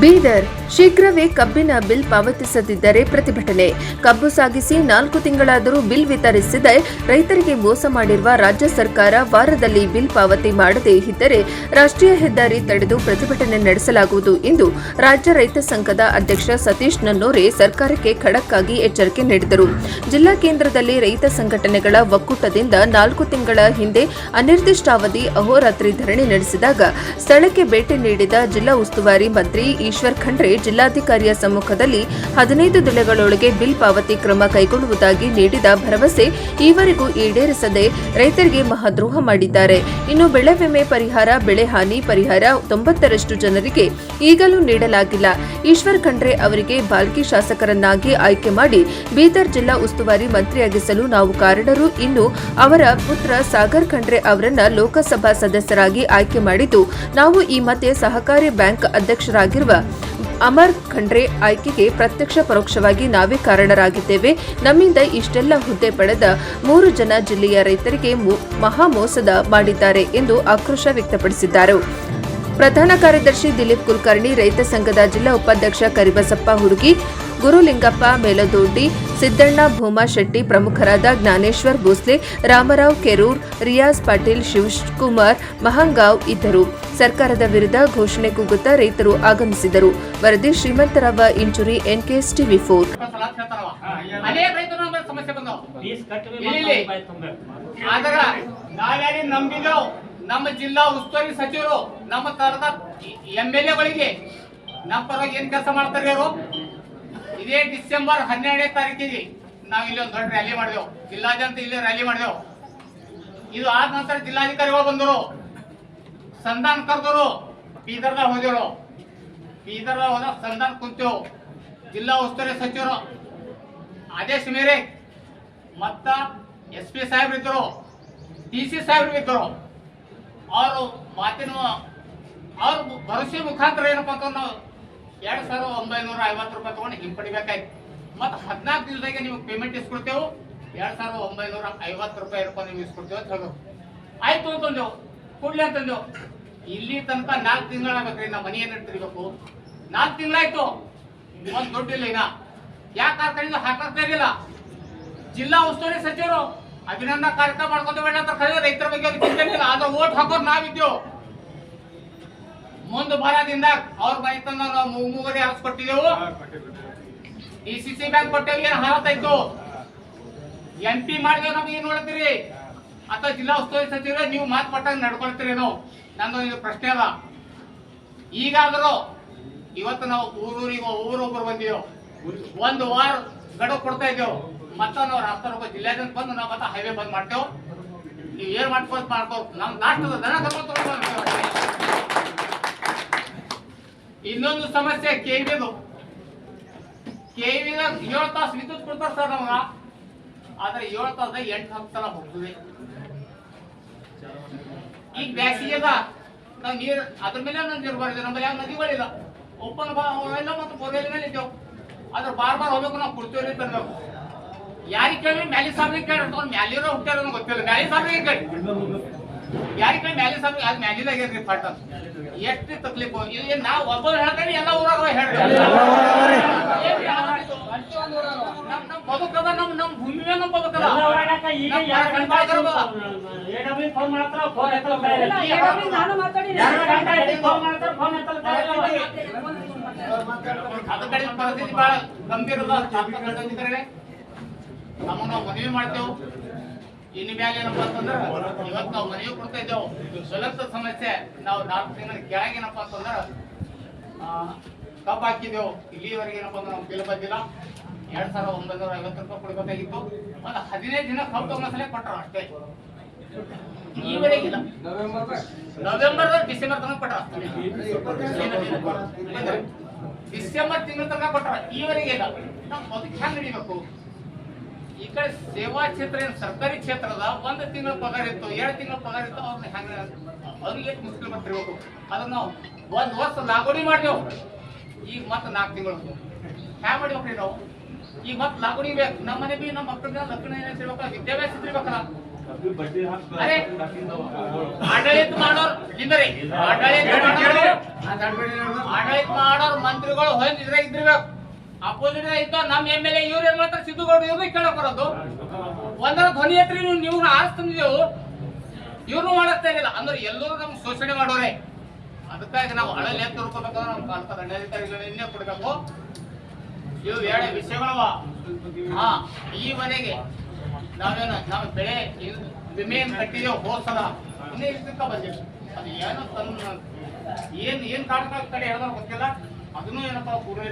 ಬೀದರ್ ಶೀಘ್ರವೇ ಕಬ್ಬಿನ ಬಿಲ್ ಪಾವತಿಸದಿದ್ದರೆ ಪ್ರತಿಭಟನೆ. ಕಬ್ಬು ಸಾಗಿಸಿ 4 ತಿಂಗಳಾದರೂ ಬಿಲ್ ವಿತರಿಸದೆ ರೈತರಿಗೆ ಮೋಸ ಮಾಡಿರುವ ರಾಜ್ಯ ಸರ್ಕಾರ ವಾರದಲ್ಲಿ ಬಿಲ್ ಪಾವತಿ ಮಾಡದೇ ಇದ್ದರೆ ರಾಷ್ಟ್ರೀಯ ಹೆದ್ದಾರಿ ತಡೆದು ಪ್ರತಿಭಟನೆ ನಡೆಸಲಾಗುವುದು ಎಂದು ರಾಜ್ಯ ರೈತ ಸಂಘದ ಅಧ್ಯಕ್ಷ ಸತೀಶ್ ನನ್ನೋರೆ ಸರ್ಕಾರಕ್ಕೆ ಖಡಕ್ ಆಗಿ ಎಚ್ಚರಿಕೆ ನೀಡಿದರು. ಜಿಲ್ಲಾ ಕೇಂದ್ರದಲ್ಲಿ ರೈತ ಸಂಘಟನೆಗಳ ಒಕ್ಕೂಟದಿಂದ 4 ತಿಂಗಳ ಹಿಂದೆ ಅನಿರ್ದಿಷ್ಟಾವಧಿ ಅಹೋರಾತ್ರಿ ಧರಣಿ ನಡೆಸಿದಾಗ ಸ್ಥಳಕ್ಕೆ ಭೇಟಿ ನೀಡಿದ ಜಿಲ್ಲಾ ಉಸ್ತುವಾರಿ ಮಂತ್ರಿ ಈಶ್ವರ್ ಖಂಡ್ರೆ ಜಿಲ್ಲಾಧಿಕಾರಿಯ ಸಮ್ಮುಖದಲ್ಲಿ 15 ದಿನಗಳೊಳಗೆ ಬಿಲ್ ಪಾವತಿ ಕ್ರಮ ಕೈಗೊಳ್ಳುವುದಾಗಿ ನೀಡಿದ ಭರವಸೆ ಈವರೆಗೂ ಈಡೇರಿಸದೆ ರೈತರಿಗೆ ಮಹಾದ್ರೋಹ ಮಾಡಿದ್ದಾರೆ. ಇನ್ನು ಬೆಳೆ ವಿಮೆ ಪರಿಹಾರ, ಬೆಳೆ ಹಾನಿ ಪರಿಹಾರ 90ರಷ್ಟು ಜನರಿಗೆ ಈಗಲೂ ನೀಡಲಾಗಿಲ್ಲ. ಈಶ್ವರ್ ಖಂಡ್ರೆ ಅವರಿಗೆ ಬಾಲ್ಕಿ ಶಾಸಕರನ್ನಾಗಿ ಆಯ್ಕೆ ಮಾಡಿ ಬೀದರ್ ಜಿಲ್ಲಾ ಉಸ್ತುವಾರಿ ಮಂತ್ರಿಯಾಗಿಸಲು ನಾವು ಕಾರಣರು. ಇನ್ನು ಅವರ ಪುತ್ರ ಸಾಗರ್ ಖಂಡ್ರೆ ಅವರನ್ನ ಲೋಕಸಭಾ ಸದಸ್ಯರಾಗಿ ಆಯ್ಕೆ ಮಾಡಿದ್ದು ನಾವು ಈ ಮಧ್ಯೆ ಸಹಕಾರಿ ಬ್ಯಾಂಕ್ ಅಧ್ಯಕ್ಷರಾಗಿರುವ ಅಮರ್ ಖಂಡ್ರೆ ಆಯ್ಕೆಗೆ ಪ್ರತ್ಯಕ್ಷ ಪರೋಕ್ಷವಾಗಿ ನಾವೇ ಕಾರಣರಾಗಿದ್ದೇವೆ. ನಮ್ಮಿಂದ ಇಷ್ಟೆಲ್ಲ ಹುದ್ದೆ ಪಡೆದ 3 ಜನ ಜಿಲ್ಲೆಯ ರೈತರಿಗೆ ಮಹಾ ಮೋಸದ ಮಾಡಿದ್ದಾರೆ ಎಂದು ಆಕ್ರೋಶ ವ್ಯಕ್ತಪಡಿಸಿದ್ದಾರೆ. ಪ್ರಧಾನ ಕಾರ್ಯದರ್ಶಿ ದಿಲೀಪ್ ಕುಲಕರ್ಣಿ, ರೈತ ಸಂಘದ ಜಿಲ್ಲಾ ಉಪಾಧ್ಯಕ್ಷ ಕರಿಬಸಪ್ಪ ಹುಡುಗಿ, ಗುರುಲಿಂಗಪ್ಪ ಮೇಲದೊಡ್ಡಿ, ಸಿದ್ದಣ್ಣ ಭೂಮಾ ಶೆಟ್ಟಿ, ಪ್ರಮುಖರಾದ ಜ್ಞಾನೇಶ್ವರ್ ಭೋಸ್ಲೆ, ರಾಮರಾವ್ ಕೆರೂರ್, ರಿಯಾಜ್ ಪಾಟೀಲ್, ಶಿವಕುಮಾರ್ ಮಹಂಗಾವ್ ಇದ್ದರು. ಸರ್ಕಾರದ ವಿರುದ್ಧ ಘೋಷಣೆ ಕೂಗುತ್ತಾ ರೈತರು ಆಗಮಿಸಿದರು. ವರದಿ ಶ್ರೀಮಂತರಾವ ಇಂಚುರಿ, NKS TV4. ನಮ್ಮ ಜಿಲ್ಲಾ ಉಸ್ತುವಾರಿ ಸಚಿವರು ನಮ್ಮ ತರದ MLAಗಳಿಗೆ ನಮ್ಮ ಪರವಾಗಿ ಏನ್ ಕೆಲಸ ಮಾಡ್ತಾರೆ ಅವರು. ಇದೇ ಡಿಸೆಂಬರ್ 12ನೇ ತಾರೀಕಿಗೆ ನಾವು ಇಲ್ಲಿ ಒಂದು ದೊಡ್ಡ ರ್ಯಾಲಿ ಮಾಡಿದೆವು. ಜಿಲ್ಲಾದ್ಯಂತ ಇಲ್ಲಿ ರ್ಯಾಲಿ ಮಾಡಿದೆವು. ಇದು ಆದ ನಂತರ ಜಿಲ್ಲಾಧಿಕಾರಿಗಳು ಬಂದರು, ಸಂಧಾನ ಕರೆದರು, ಬೀದರ್ದಾಗ ಹೋದೆವು. ಬೀದರ್ದಾಗ ಹೋದ ಸಂಧಾನ ಕುಂತೆವು. ಜಿಲ್ಲಾ ಉಸ್ತುವಾರಿ ಸಚಿವರು ಆದೇಶ ಮೇರೆ ಮತ್ತ SP ಸಾಹೇಬ್ರು ಇದ್ದರು, DC ಸಾಹೇಬ್ರು ಇದ್ದರು. ಅವರು ಮಾತಿನ ಅವ್ರ ಭರವಸೆ ಮುಖಾಂತರ ಏನಪ್ಪ ಅಂತ ನಾವು 2,950 ರೂಪಾಯಿ ತಗೊಂಡು ಹಿಂಪಡಿಬೇಕಾಯ್ತು. ಮತ್ತು 14 ದಿವಸದಾಗೆ ನಿಮ್ಗೆ ಪೇಮೆಂಟ್ ಇಸ್ಕೊಡ್ತೇವೆ, 2,950 ರೂಪಾಯಿ ನೀವು ಇಸ್ಕೊಡ್ತೇವೆ ಅಂತ ಹೇಳಿದ್ರು. ಆಯ್ತು ಅಂತಂದೆವು, ಕೊಡ್ಲಿ ಅಂತಂದೆವು. ಇಲ್ಲಿ ತನಕ 4 ತಿಂಗಳಾಗಬೇಕ್ರಿ. ನಮ್ಮ ಮನೆ ಏನು ತಿರ್ಬೇಕು, 4 ತಿಂಗಳಾಯ್ತು, ಒಂದು ದುಡ್ಡು ಇಲ್ಲ. ಈಗ ಯಾಕೆ ಕಾರ್ಯಕ್ರಮ ಹಾಕಾಗ್ತಾ ಇರಲಿಲ್ಲ. ಜಿಲ್ಲಾ ಉಸ್ತುವಾರಿ ಸಚಿವರು ಅಭಿನಂದನಾ ಕಾರ್ಯಕ್ರಮ ಮಾಡ್ಕೊಂಡು ಬೇಡ ಅಂತ ಕರೆದ್ರೆ ರೈತರ ಬಗ್ಗೆ ಅದು ಚಿಂತನೆ ಇಲ್ಲ. ಆದ್ರೆ ಓಟ್ ಹಾಕೋರು ನಾವಿದ್ದೇವು. ಮುಂದೆ ಬರೋದಿಂದ ಅವ್ರ ಮನೆ ತಂದ ನಾವು ಮೂಗರಿ ಹಾರಿಸ್ಕೊಟ್ಟಿದ್ದೆವು. DCC ಬ್ಯಾಂಕ್ ಕೊಟ್ಟೇವಿ, ಏನು ಹಾರತ್ತಾಯ್ತು. MP ಮಾಡಿದೇವು. ನಮ್ಗೆ ಏನ್ ನೋಡ್ತೀರಿ ಅಥವಾ ಜಿಲ್ಲಾ ಉಸ್ತುವಾರಿ ಸಚಿವರೇ ನೀವು ಮಾತು ಕೊಟ್ಟಾಗ ನಡ್ಕೊಳ್ತೀರೇನೋ ನಂದು ಇದು ಪ್ರಶ್ನೆ ಅದ. ಈಗಾದರೂ ಇವತ್ತು ನಾವು ಊರೂರಿಗೆ ಒಬ್ಬರು ಬಂದಿದ್ದೆವು. 1 ವಾರ ಗಡುವು ಕೊಡ್ತಾ ಇದ್ದೇವೆ. ಮತ್ತೆ ನಾವು ರಾಷ್ಟ್ರ ಜಿಲ್ಲಾದ್ಯಂತ ಬಂದು ನಾವು ಮತ್ತೆ ಹೈವೇ ಬಂದ್ ಮಾಡ್ತೇವೆ. ನೀವು ಏನ್ ಮಾಡ್ಕೋ ನಮ್ ರಾಷ್ಟ್ರದ ದನ ಕರ್ಕೊಂಡು. ಇನ್ನೊಂದು ಸಮಸ್ಯೆ KVದು. KVದಾಗ 7 ತಾಸು ವಿದ್ಯುತ್ ಕೊಡ್ತಾರೆ ಸರ್ ನಮಗ. ಆದ್ರೆ 7 ತಾಸದಾಗ 8-10 ಸಲ ಹೋಗ್ತದೆ. ಈಗ ಬ್ಯಾಸಿಗೆದ ನಾವು ನೀರು ಅದ್ರ ಮೇಲೆ ನೀರು ಬರ್ತದೆ. ನಮ್ಮಲ್ಲಿ ಯಾವ ನದಿಗಳಿಲ್ಲ, ಓಪನ್ ಎಲ್ಲ ಮತ್ತು ಬೋರ್ವೆಲ್ ಮೇಲೆ ಇದ್ದೇವೆ. ಆದ್ರೆ ಬಾರ್ ಹೋಗ್ಬೇಕು, ನಾವು ಕುಡ್ತೇವೆ ತರಬೇಕು. ಯಾರಿಗೆ ಕೇಳಿ ಮ್ಯಾಲಿ ಸಾಬ್ರಿಗೆ ಕೇಳಿ ಮ್ಯಾಲಿರೋ ಹುಟ್ಟಾರ ಗೊತ್ತಿಲ್ಲ. ಮ್ಯಾಲಿ ಸಾಬ್ರಿಗೆ ಕೇಳಿ, ಯಾರಿಗೆ ಕೇಳಿ ಮ್ಯಾಲಿ ಸಾಬ್ರಿಗೆ ಅದು ಮ್ಯಾಲಿದಾಗ್ರಿ ಪಾಠ. ಎಷ್ಟು ತಕ್ಲೀಫು. ನಾವು ಒಬ್ಬರು ಹೇಳ್ತೀವಿ, ಎಲ್ಲ ಊರಾಗ ಹೇಳ್ರಿ. ನಮ್ ಬದುಕದ, ನಮ್ ಭೂಮಿಯೇ ನಮ್ ಬದುಕದ. ಅದ ಕಡೆ ಪರಿಸ್ಥಿತಿ ಬಹಳ ಗಂಭೀರ ಅದ. ನಮ್ಮ ನಾವು ಮನವಿ ಮಾಡ್ತೇವೆ. ಇನ್ನು ಮ್ಯಾಲೆ ಏನಪ್ಪಾ ಅಂತಂದ್ರೆ ಇವತ್ತು ನಾವು ಮನವಿ ಕೊಡ್ತಾ ಇದ್ದೇವೆ. ಜ್ವಲಂತ ಸಮಸ್ಯೆ. ನಾವು 4 ತಿಂಗಳ ಕೆಳಗೆ ಏನಪ್ಪಾ ಅಂತಂದ್ರೆ ಕಬ್ಬು ಹಾಕಿದೆವು. ಇಲ್ಲಿವರೆಗೆ ಏನಪ್ಪಾ ಅಂದ್ರೆ ನಾವು ಬಿಲ್ ಬಂದಿಲ್ಲ. 2,950 ರೂಪಾಯಿ ಕೊಡ್ಬೇಕಾಗಿತ್ತು. ಒಂದು 15 ದಿನ ಕಬ್ಬು ತಗೊಂಡ್ಸಲೇ ಕೊಟ್ಟರು ಅಷ್ಟೇ. ಈವರೆಗಿಲ್ಲ. ನವೆಂಬರ್ ಡಿಸೆಂಬರ್ ತನಕ ಕೊಟ್ಟರು. ಡಿಸೆಂಬರ್ ತಿಂಗಳ ತನಕ ಕೊಟ್ಟರು. ಈವರೆಗೆ ಇಲ್ಲ. ನಾವು ಬದುಕು ಹೆಂಗ್ ನಡಿಬೇಕು? ಈ ಕಡೆ ಸೇವಾ ಕ್ಷೇತ್ರ ಏನು ಸರ್ಕಾರಿ ಕ್ಷೇತ್ರದ 1 ತಿಂಗಳ ಪಗಾರ ಇತ್ತು, 2 ತಿಂಗಳ ಪಗಾರ ಇತ್ತು. ಅವ್ರನ್ನ ಹೆಂಗ ಅವ್ರಿಗೆ ಮುಸ್ಲಿಂ ಬರ್ತಿರ್ಬೇಕು. ಅದನ್ನ ನಾವು 1 ವರ್ಷ ಲಾಗೋಡಿ ಮಾಡ್ದೇವು. ಈಗ ಮತ್ತೆ 4 ತಿಂಗಳು ಹ್ಯಾಂಗ ಮಾಡ್ಬೇಕ್ರಿ ನಾವು? ಈಗ ಮತ್ತೆ ಲಾಗೋಡಿ ಬೇಕು. ನಮ್ಮ ಮನೆ ಬಿ ನಮ್ಮ ಮಕ್ಕಳಿಗೆ ಲಗ್ನ ಏನಿರ್ಬೇಕು, ವಿದ್ಯಾಭ್ಯಾಸ ಇರ್ಬೇಕಲ್ಲ. ಅರೆ ಆಡಳಿತ ಮಾಡೋರು ನಿಂದ್ರಿ, ಆಡಳಿತ ಮಾಡೋರು ಮಂತ್ರಿಗಳು ಹೊಂದ್ ಇದ್ರಾಗ ಇದ್ದಿರ್ಬೇಕು. ಅಪೋಸಿಟ್ ಇದ್ದು ನಮ್ಮ MLA ಇವ್ರು ಏನ್ ಮಾಡ್ತಾರೆ, ಸಿದ್ದುಗೌಡ ಇವ್ರನ್ನ ಕೇಳಕ್ ಬರೋದು. ಒಂದರ ಧ್ವನಿ ಹತ್ರಿ ನೀವು ಆರಿಸ್ ತಂದಿದ್ದೆವು, ಇವ್ರು ಮಾಡಕ್ತಾ ಇರಲಿಲ್ಲ ಅಂದ್ರೆ ಎಲ್ಲರೂ ನಮ್ಗೆ ಶೋಷಣೆ ಮಾಡೋರೆ. ಅದಕ್ಕಾಗಿ ನಾವು ಹಳಲಿ ಎತ್ತು ಹುಡ್ಕೋಬೇಕಂದ್ರೆ ನಮ್ಮ ಕಾಲದ ದಂಡಾಧಿಕಾರಿಗಳನ್ನೇ ಕೊಡ್ಬೇಕು. ಇವು ಎರಡು ವಿಷಯಗಳವ. ಈವರೆಗೆ ನಾವೇನು ನಾವು ಬೆಳೆ ವಿಮೆಯನ್ನು ಕಟ್ಟಿದೆವು ಹೋಸಲ ಇನ್ನೇ ಇದಕ್ಕ ಬಂದಿಲ್ಲ. ಅದು ಏನೋ ತನ್ನ ಏನ್ ಕಾರಣ ಕಡೆ ಹೇಳಿದ್ರೆ ಗೊತ್ತಿಲ್ಲ. ಅದನ್ನು ಏನಪ್ಪ ಪೂರ್ಣ